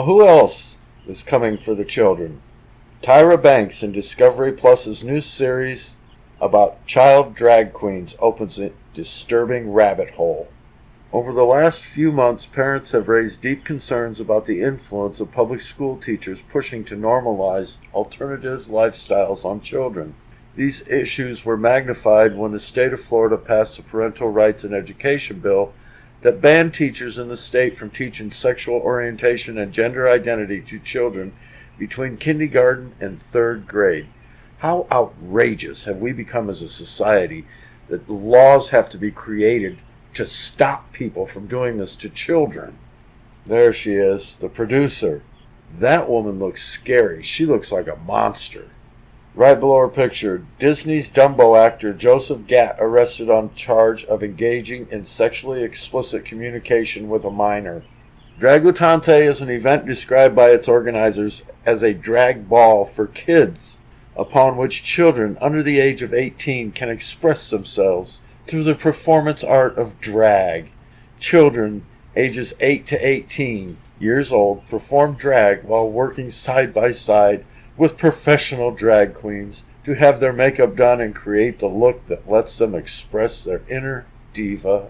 who else is coming for the children? Tyra Banks in Discovery Plus's new series about child drag queens opens a disturbing rabbit hole. Over the last few months, parents have raised deep concerns about the influence of public school teachers pushing to normalize alternative lifestyles on children. These issues were magnified when the state of Florida passed a parental rights and education bill that banned teachers in the state from teaching sexual orientation and gender identity to children between kindergarten and third grade. How outrageous have we become as a society that laws have to be created to stop people from doing this to children? There she is, the producer. That woman looks scary. She looks like a monster. Right below her picture, Disney's Dumbo actor Joseph Gatt arrested on charge of engaging in sexually explicit communication with a minor. Dragutante is an event described by its organizers as a drag ball for kids, upon which children under the age of 18 can express themselves through the performance art of drag. Children ages 8 to 18 years old perform drag while working side by side with professional drag queens to have their makeup done and create the look that lets them express their inner diva.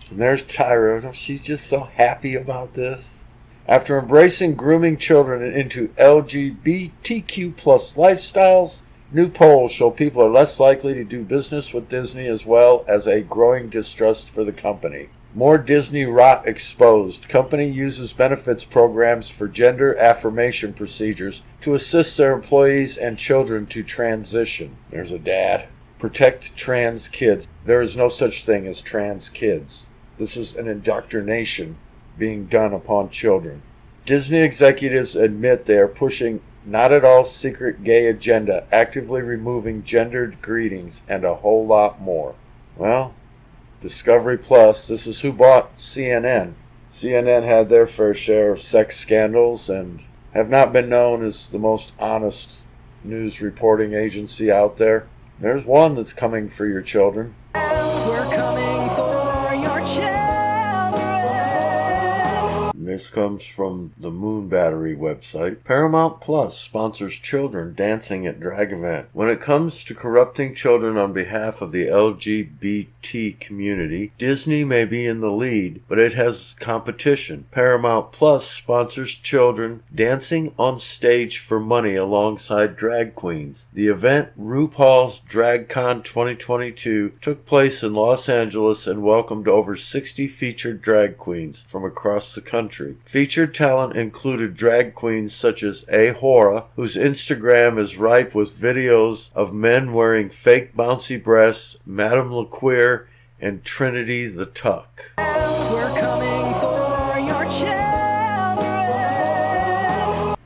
And there's Tyra. She's just so happy about this. After embracing grooming children into LGBTQ plus lifestyles, new polls show people are less likely to do business with Disney, as well as a growing distrust for the company. More Disney rot exposed. Company uses benefits programs for gender affirmation procedures to assist their employees and children to transition. There's a dad. Protect trans kids. There is no such thing as trans kids. This is an indoctrination being done upon children. Disney executives admit they are pushing not at all secret gay agenda, actively removing gendered greetings, and a whole lot more. Well, Discovery Plus, this is who bought CNN. CNN had their fair share of sex scandals and have not been known as the most honest news reporting agency out there. There's one that's coming for your children. We're coming for your children. This comes from the Moon Battery website. Paramount Plus sponsors children dancing at drag event. When it comes to corrupting children on behalf of the LGBT community, Disney may be in the lead, but it has competition. Paramount Plus sponsors children dancing on stage for money alongside drag queens. The event, RuPaul's DragCon 2022, took place in Los Angeles and welcomed over 60 featured drag queens from across the country. Featured talent included drag queens such as A. Hora, whose Instagram is ripe with videos of men wearing fake bouncy breasts, Madame LaQueer, and Trinity the Tuck. We're coming for your children.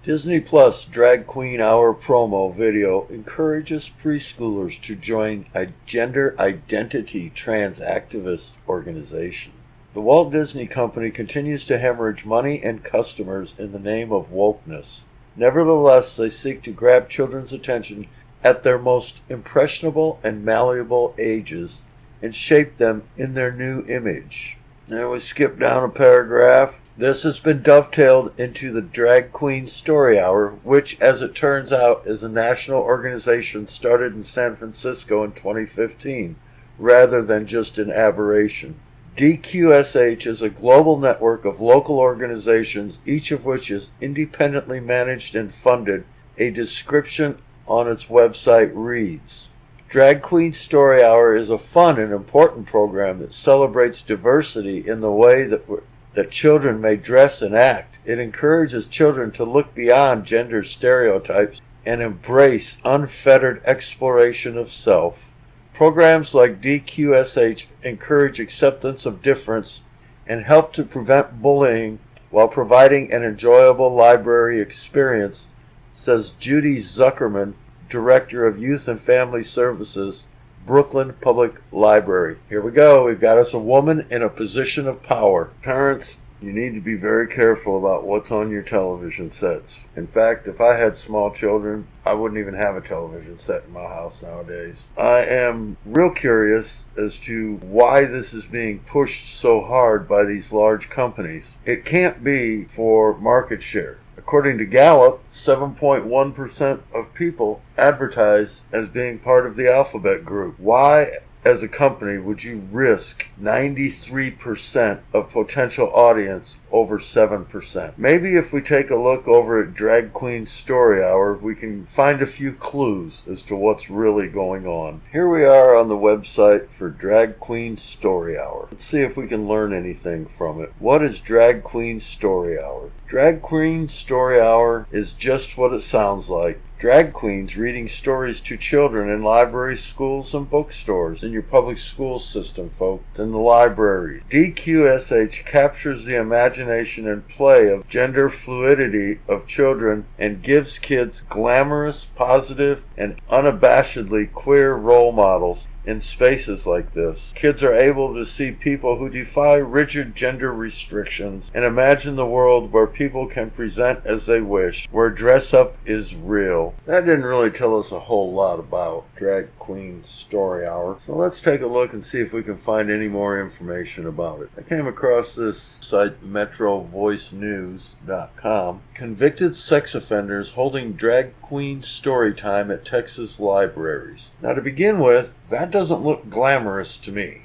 Disney Plus Drag Queen Hour promo video encourages preschoolers to join a gender identity trans activist organization. The Walt Disney Company continues to hemorrhage money and customers in the name of wokeness. Nevertheless, they seek to grab children's attention at their most impressionable and malleable ages and shape them in their new image. Now we skip down a paragraph. This has been dovetailed into the Drag Queen Story Hour, which, as it turns out, is a national organization started in San Francisco in 2015, rather than just an aberration. DQSH is a global network of local organizations, each of which is independently managed and funded. A description on its website reads, Drag Queen Story Hour is a fun and important program that celebrates diversity in the way that children may dress and act. It encourages children to look beyond gender stereotypes and embrace unfettered exploration of self. Programs like DQSH encourage acceptance of difference and help to prevent bullying while providing an enjoyable library experience, says Judy Zuckerman, Director of Youth and Family Services, Brooklyn Public Library. Here we go. We've got us a woman in a position of power. Parents You need to be very careful about what's on your television sets. In fact, if I had small children, I wouldn't even have a television set in my house nowadays. I am real curious as to why this is being pushed so hard by these large companies. It can't be for market share. According to Gallup, 7.1% of people advertise as being part of the Alphabet Group. Why, as a company, would you risk 93% of potential audience over 7%? Maybe if we take a look over at Drag Queen Story Hour, we can find a few clues as to what's really going on. Here we are on the website for Drag Queen Story Hour. Let's see if we can learn anything from it. What is Drag Queen Story Hour? Drag Queen Story Hour is just what it sounds like. Drag queens reading stories to children in libraries, schools, and bookstores. In your public school system, folks, in the libraries. DQSH captures the imagination and play of gender fluidity of children and gives kids glamorous, positive, and unabashedly queer role models. In spaces like this, kids are able to see people who defy rigid gender restrictions and imagine the world where people can present as they wish, where dress up is real. That didn't really tell us a whole lot about Drag Queen Story Hour, so let's take a look and see if we can find any more information about it. I came across this site, MetroVoiceNews.com. Convicted sex offenders holding drag queen story time at Texas libraries. Now, to begin with, that doesn't look glamorous to me.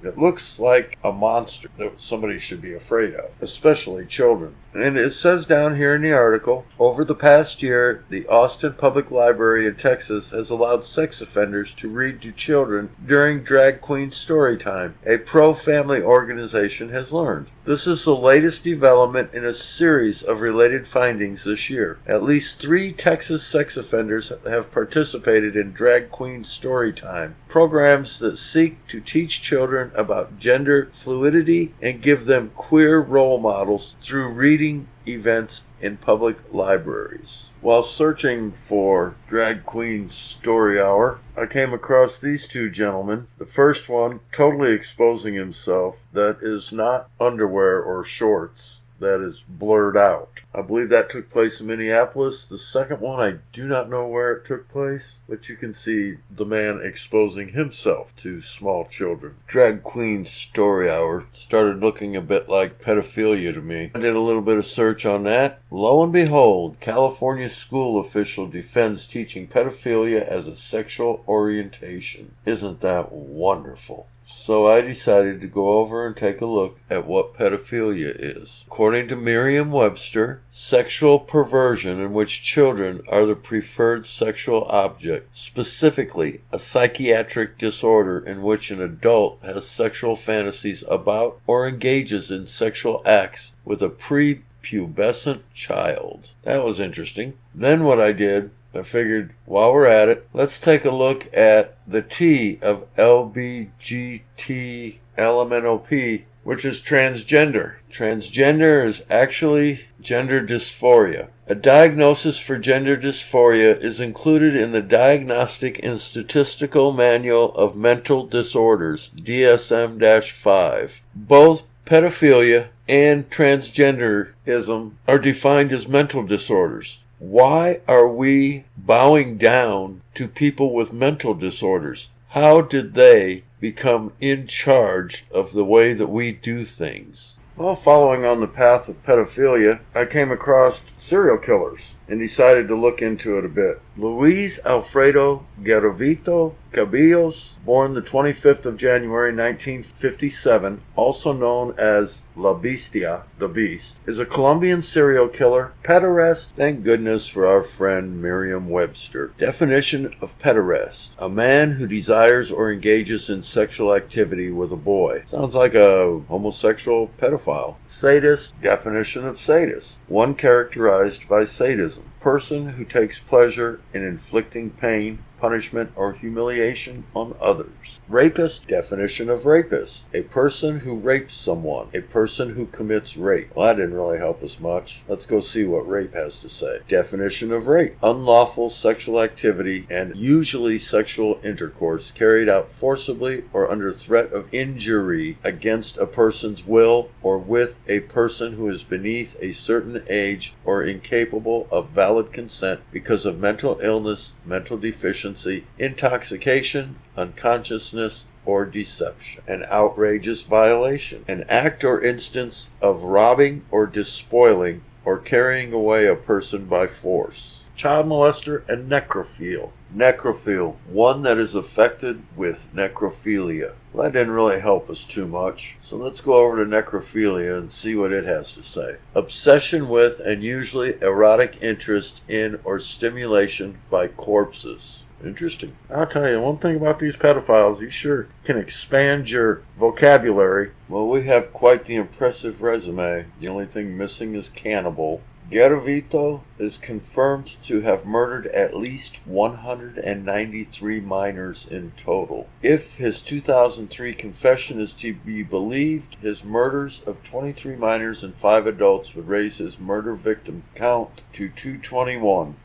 It looks like a monster that somebody should be afraid of, especially children. And it says down here in the article, over the past year, the Austin Public Library in Texas has allowed sex offenders to read to children during Drag Queen Story Time, a pro-family organization has learned. This is the latest development in a series of related findings this year. At least 3 Texas sex offenders have participated in Drag Queen Story Time, programs that seek to teach children about gender fluidity and give them queer role models through reading events in public libraries. While searching for Drag Queen Story Hour, I came across these 2 gentlemen. The first one totally exposing himself, that is not underwear or shorts. That is blurred out. I believe that took place in Minneapolis. The second one, I do not know where it took place, but you can see the man exposing himself to small children. Drag Queen Story Hour started looking a bit like pedophilia to me. I did a little bit of search on that. Lo and behold, California school official defends teaching pedophilia as a sexual orientation. Isn't that wonderful? So I decided to go over and take a look at what pedophilia is. According to Merriam-Webster, sexual perversion in which children are the preferred sexual object, specifically a psychiatric disorder in which an adult has sexual fantasies about or engages in sexual acts with a prepubescent child. That was interesting. Then what I did, I figured, while we're at it, let's take a look at the T of LBGT-LMNOP, which is transgender. Transgender is actually gender dysphoria. A diagnosis for gender dysphoria is included in the Diagnostic and Statistical Manual of Mental Disorders, DSM-5. Both pedophilia and transgenderism are defined as mental disorders. Why are we bowing down to people with mental disorders? How did they become in charge of the way that we do things? Well, following on the path of pedophilia, I came across serial killers and decided to look into it a bit. Luis Alfredo Garavito Cabillos, born the 25th of January 1957, also known as La Bestia, the Beast, is a Colombian serial killer, pederast. Thank goodness for our friend Merriam-Webster. Definition of pederast: a man who desires or engages in sexual activity with a boy. Sounds like a homosexual pedophile. Sadist: definition of sadist: one characterized by sadism. person who takes pleasure in inflicting pain, punishment, or humiliation on others. Rapist, definition of rapist. A person who rapes someone. A person who commits rape. Well, that didn't really help us much. Let's go see what rape has to say. Definition of rape. Unlawful sexual activity and usually sexual intercourse carried out forcibly or under threat of injury against a person's will or with a person who is beneath a certain age or incapable of valid consent because of mental illness, mental deficiency, intoxication, unconsciousness, or deception. An outrageous violation. An act or instance of robbing or despoiling or carrying away a person by force. Child molester and necrophile. Necrophile, one that is affected with necrophilia. Well, that didn't really help us too much, so let's go over to necrophilia and see what it has to say. Obsession with and usually erotic interest in or stimulation by corpses. Interesting. I'll tell you, one thing about these pedophiles, you sure can expand your vocabulary. Well, we have quite the impressive resume. The only thing missing is cannibal. Garavito is confirmed to have murdered at least 193 minors in total. If his 2003 confession is to be believed, his murders of 23 minors and 5 adults would raise his murder victim count to 221.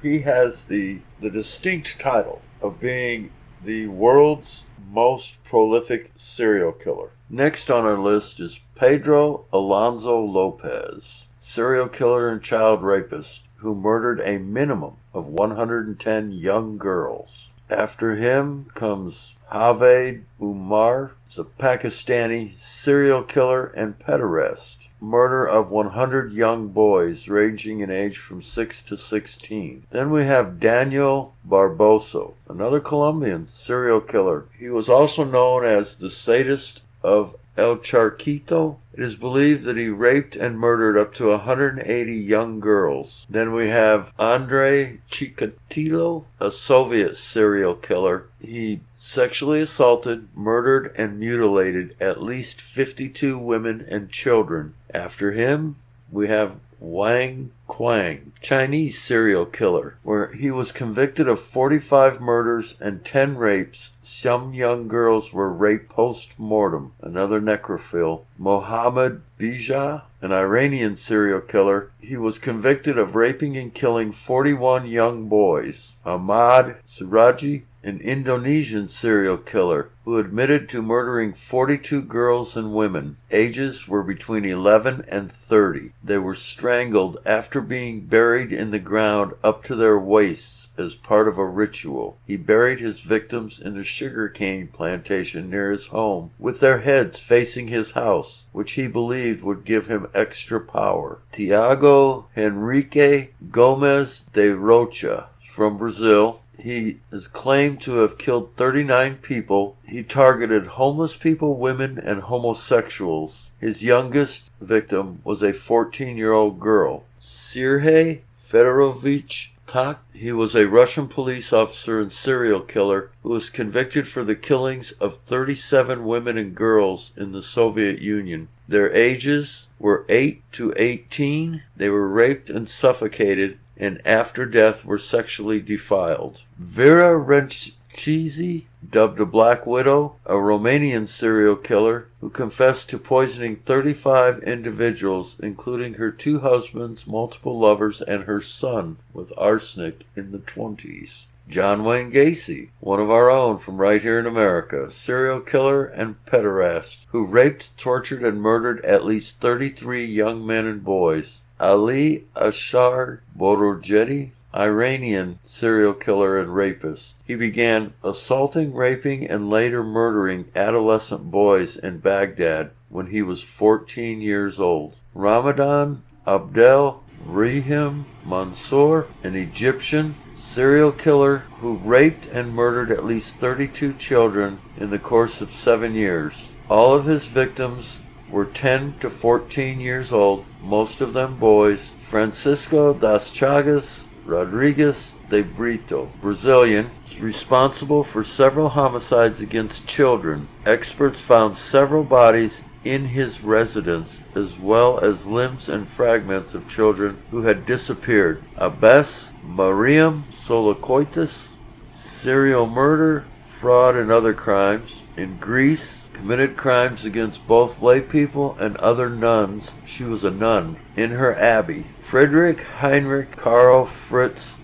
He has the distinct title of being the world's most prolific serial killer. Next on our list is Pedro Alonso Lopez, serial killer and child rapist who murdered a minimum of 110 young girls. After him comes Javed Umar, a Pakistani serial killer and pederast. Murder of 100 young boys ranging in age from 6 to 16. Then we have Daniel Barboso, another Colombian serial killer. He was also known as the sadist of El Charquito. It is believed that he raped and murdered up to 180 young girls. Then we have Andrei Chikatilo, a Soviet serial killer. He sexually assaulted, murdered, and mutilated at least 52 women and children. After him, we have Wang Quang, Chinese serial killer, where he was convicted of 45 murders and 10 rapes. Some young girls were raped post-mortem. Another necrophile, Mohammed Bija, an Iranian serial killer. He was convicted of raping and killing 41 young boys. Ahmad Suraji, an Indonesian serial killer who admitted to murdering 42 girls and women. Ages were between 11 and 30. They were strangled after being buried in the ground up to their waists as part of a ritual. He buried his victims in a sugarcane plantation near his home, with their heads facing his house, which he believed would give him extra power. Tiago Henrique Gomes de Rocha, from Brazil. He is claimed to have killed 39 people. He targeted homeless people, women, and homosexuals. His youngest victim was a 14-year-old girl. Sergei Fedorovich Tak. He was a Russian police officer and serial killer who was convicted for the killings of 37 women and girls in the Soviet Union. Their ages were 8 to 18. They were raped and suffocated, and after death were sexually defiled. Vera Renchizi, dubbed a Black Widow, a Romanian serial killer who confessed to poisoning 35 individuals, including her 2 husbands, multiple lovers, and her son, with arsenic in the 20s. John Wayne Gacy, one of our own from right here in America, serial killer and pederast, who raped, tortured, and murdered at least 33 young men and boys. Ali Ashar Borojedi, Iranian serial killer and rapist. He began assaulting, raping, and later murdering adolescent boys in Baghdad when he was 14 years old. Ramadan Abdel Rahim Mansour, an Egyptian serial killer who raped and murdered at least 32 children in the course of 7 years. All of his victims were 10 to 14 years old, most of them boys. Francisco das Chagas Rodrigues de Brito, Brazilian, is responsible for several homicides against children. Experts found several bodies in his residence, as well as limbs and fragments of children who had disappeared. Abbess Mariam Solokoitis, serial murder, fraud, and other crimes. In Greece, committed crimes against both laypeople and other nuns. She was a nun in her abbey. Friedrich Heinrich Karl Fritz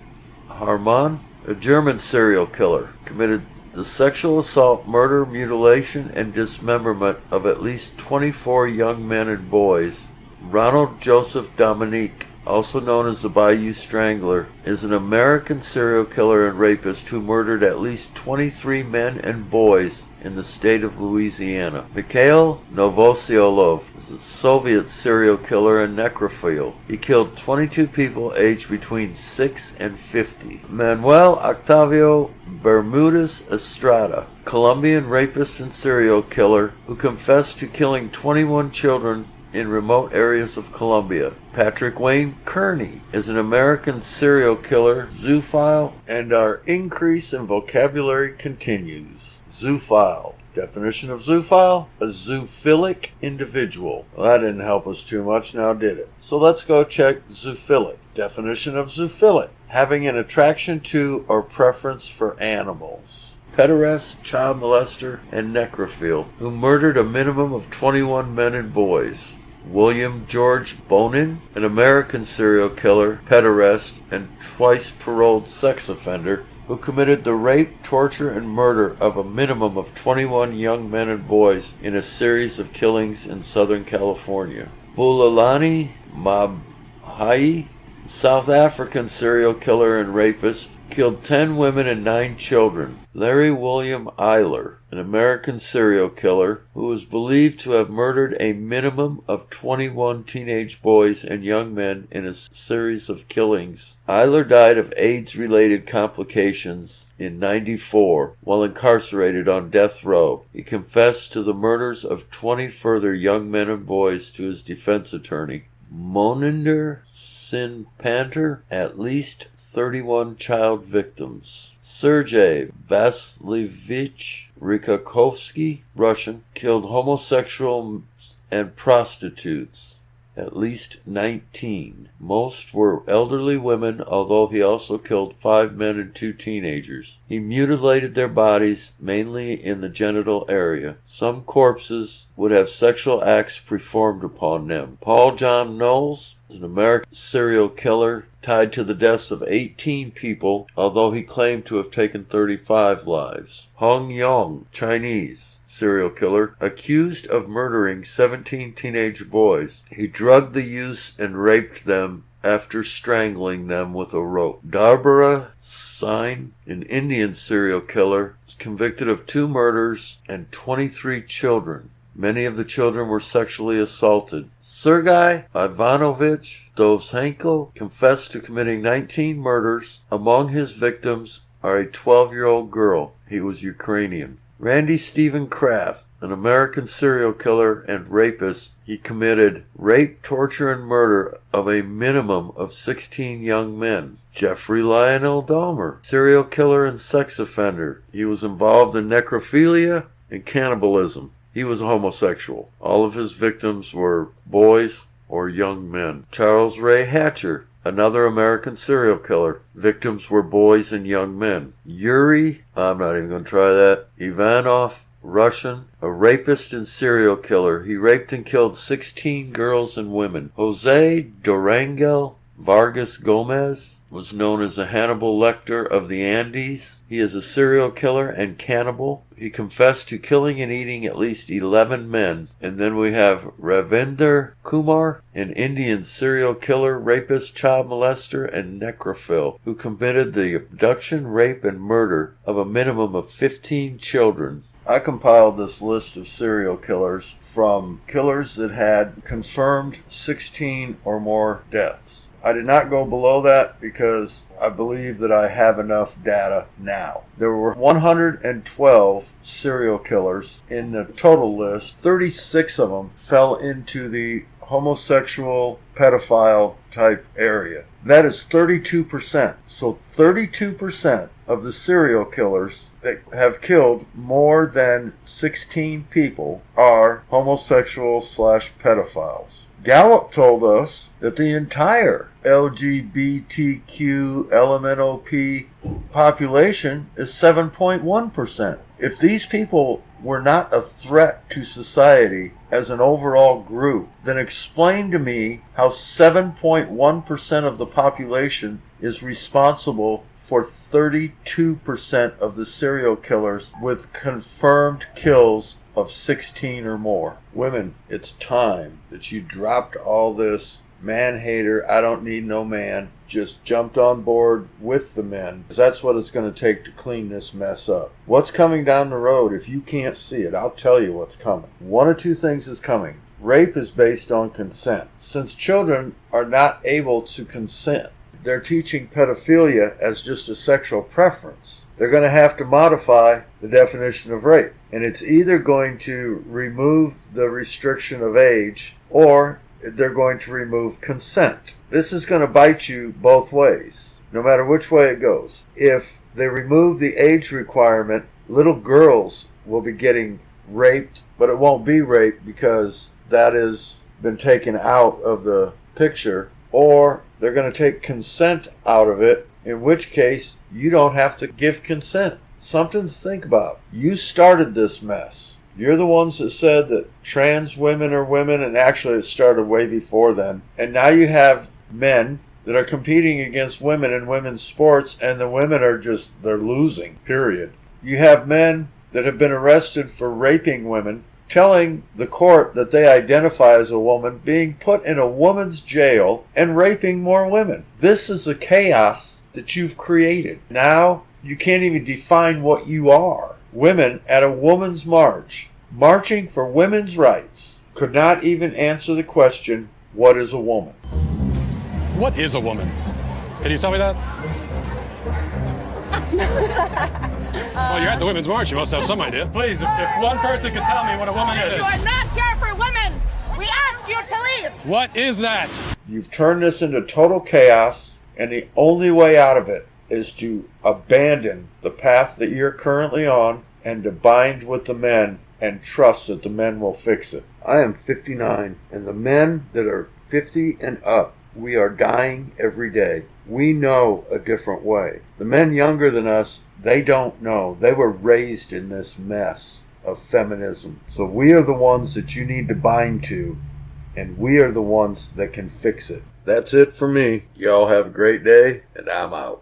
Harman, a German serial killer, committed the sexual assault, murder, mutilation, and dismemberment of at least 24 young men and boys. Ronald Joseph Dominique, also known as the Bayou Strangler, is an American serial killer and rapist who murdered at least 23 men and boys in the state of Louisiana. Mikhail Novosiolov is a Soviet serial killer and necrophile. He killed 22 people aged between 6 and 50. Manuel Octavio Bermudez Estrada, Colombian rapist and serial killer who confessed to killing 21 children in remote areas of Colombia. Patrick Wayne Kearney is an American serial killer, zoophile, and our increase in vocabulary continues. Zoophile. Definition of zoophile: a zoophilic individual. Well, that didn't help us too much, now did it? So let's go check zoophilic. Definition of zoophilic: having an attraction to or preference for animals. Pederast, child molester, and necrophile, who murdered a minimum of 21 men and boys. William George Bonin, an American serial killer, pederast, and twice paroled sex offender, who committed the rape, torture, and murder of a minimum of 21 young men and boys in a series of killings in Southern California. Bulelani Mabhai, South African serial killer and rapist, killed 10 women and 9 children. Larry William Eiler, an American serial killer who was believed to have murdered a minimum of 21 teenage boys and young men in a series of killings. Eiler died of AIDS-related complications in '94 while incarcerated on death row. He confessed to the murders of 20 further young men and boys to his defense attorney. Moninder Sinpanter, at least 31 child victims. Sergei Vasilievich Rikakovsky, Russian, killed homosexuals and prostitutes, at least 19. Most were elderly women, although he also killed 5 men and 2 teenagers. He mutilated their bodies, mainly in the genital area. Some corpses would have sexual acts performed upon them. Paul John Knowles is an American serial killer tied to the deaths of 18 people, although he claimed to have taken 35 lives. Hong Yong, Chinese serial killer, accused of murdering 17 teenage boys. He drugged the youths and raped them after strangling them with a rope. Darbara Singh, an Indian serial killer, was convicted of 2 murders and 23 children. Many of the children were sexually assaulted. Sergei Ivanovich Dovzhenko confessed to committing 19 murders. Among his victims are a 12-year-old girl. He was Ukrainian. Randy Stephen Kraft, an American serial killer and rapist. He committed rape, torture, and murder of a minimum of 16 young men. Jeffrey Lionel Dahmer, serial killer and sex offender. He was involved in necrophilia and cannibalism. He was homosexual. All of his victims were boys or young men. Charles Ray Hatcher, another American serial killer. Victims were boys and young men. Yuri, I'm not even going to try that. Ivanov, Russian, a rapist and serial killer. He raped and killed 16 girls and women. Jose Dorangel Vargas Gomez was known as the Hannibal Lecter of the Andes. He is a serial killer and cannibal. He confessed to killing and eating at least 11 men. And then we have Ravinder Kumar, an Indian serial killer, rapist, child molester, and necrophile, who committed the abduction, rape, and murder of a minimum of 15 children. I compiled this list of serial killers from killers that had confirmed 16 or more deaths. I did not go below that because I believe that I have enough data now. There were 112 serial killers in the total list. 36 of them fell into the homosexual, pedophile type area. That is 32%. So 32% of the serial killers that have killed more than 16 people are homosexuals/pedophiles. Gallup told us that the entire LGBTQ LMNOP population is 7.1%. If these people were not a threat to society as an overall group, then explain to me how 7.1% of the population is responsible for 32% of the serial killers with confirmed kills of 16 or more. Women, it's time that you dropped all this man hater, I don't need no man, just jumped on board with the men. That's what it's going to take to clean this mess up. What's coming down the road, if you can't see it, I'll tell you what's coming. One of two things is coming. Rape is based on consent. Since children are not able to consent, they're teaching pedophilia as just a sexual preference. They're going to have to modify the definition of rape. And it's either going to remove the restriction of age or they're going to remove consent. This is going to bite you both ways, no matter which way it goes. If they remove the age requirement, little girls will be getting raped, but it won't be rape because that has been taken out of the picture, or they're going to take consent out of it, in which case you don't have to give consent. Something to think about. You started this mess. You're the ones that said that trans women are women, and actually it started way before then. And now you have men that are competing against women in women's sports, and the women are just, they're losing, period. You have men that have been arrested for raping women, telling the court that they identify as a woman, being put in a woman's jail, and raping more women. This is the chaos that you've created. Now you can't even define what you are. Women at a woman's march, marching for women's rights, could not even answer the question, what is a woman? What is a woman? Can you tell me that? Well, you're at the Women's March. You must have some idea. Please, if one person could tell me what a woman is. You are not here for women. We ask you to leave. What is that? You've turned this into total chaos, and the only way out of it is to abandon the path that you're currently on and to bind with the men and trust that the men will fix it. I am 59, and the men that are 50 and up, we are dying every day. We know a different way. The men younger than us, they don't know. They were raised in this mess of feminism. So we are the ones that you need to bind to, and we are the ones that can fix it. That's it for me. Y'all have a great day, and I'm out.